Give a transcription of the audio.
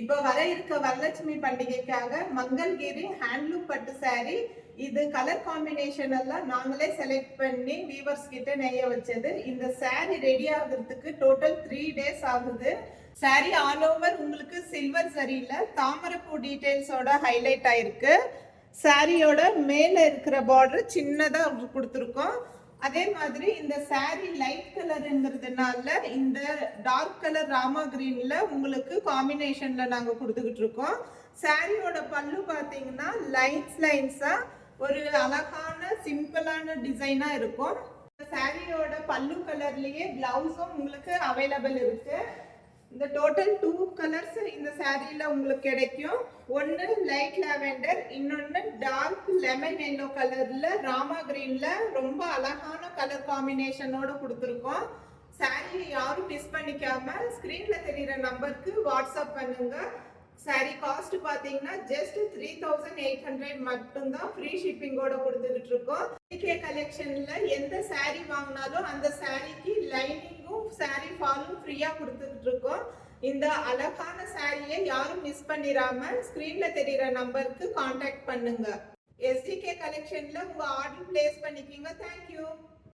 இப்போ வர இருக்க வரலட்சுமி பண்டிகைக்காக மங்கள்கிரி ஹேண்ட்லூம் பட்டு saree இது கலர் காம்பினேஷன் எல்லாம் நாங்களே செலக்ட் பண்ணி வீவர்ஸ் கிட்ட நெய்ய வச்சது. இந்த saree ரெடி ஆகுறதுக்கு டோட்டல் 3 days ஆகுது. saree ஆல் ஓவர் உங்களுக்கு சில்வர் சரியில தாமரைப்பூ டீடைல்ஸோட ஹைலைட் ஆயிருக்கு. சாரியோட மேல இருக்கிற பார்டர் சின்னதா கொடுத்துருக்கோம். அதே மாதிரி இந்த saree லைட் கலர்ங்கிறதுனால இந்த டார்க் கலர் ராமா கிரீன்ல உங்களுக்கு காம்பினேஷன்ல நாங்க கொடுத்துக்கிட்டு இருக்கோம். சாரியோட பல்லு பாத்தீங்கன்னா லைன்ஸா ஒரு அழகான சிம்பிளான டிசைனா இருக்கும். சாரியோட பல்லு கலர்லயே பிளவுஸும் உங்களுக்கு அவைலபிள் இருக்கு. இந்த டோட்டல் 2 கலர்ஸ் இந்த சாரியில உங்களுக்கு கிடைக்கும். ஒன்னு லைட் லாவெண்டர், இன்னொன்னு டார்க் லெமன் எல்லோ கலர்ல ராமா கிரீன்ல ரொம்ப அழகான கலர் காம்பினேஷனோட கொடுத்துருக்கோம். சாரி யாரும் மிஸ் பண்ணிக்காம ஸ்கிரீன்ல தெரியுற நம்பருக்கு வாட்ஸ்அப் பண்ணுங்க. சாரி காஸ்ட் பாத்தீங்கன்னா ஜஸ்ட் 3800 மட்டும் தான் ஃப்ரீ ஷிப்பிங்கோட கொடுத்துக்கிட்டு இருக்கோம். கே கலெக்ஷன்ல எந்த சாரி வாங்கினாலும் அந்த சாரிக்கு லைனிங்கும் சாரி ஃபாலும் ஃப்ரீயா கொடுத்துக்கிட்டு இருக்கோம். இந்த அழகான சாரியை யாரும் மிஸ் பண்ணிடாம ஸ்கிரீன்ல தெரியுற நம்பருக்கு கான்டாக்ட் பண்ணுங்க. எஸ்டிகே கலெக்ஷன்ல உங்க ஆர்டர் பிளேஸ் பண்ணிக்கீங்க. தேங்க்யூ.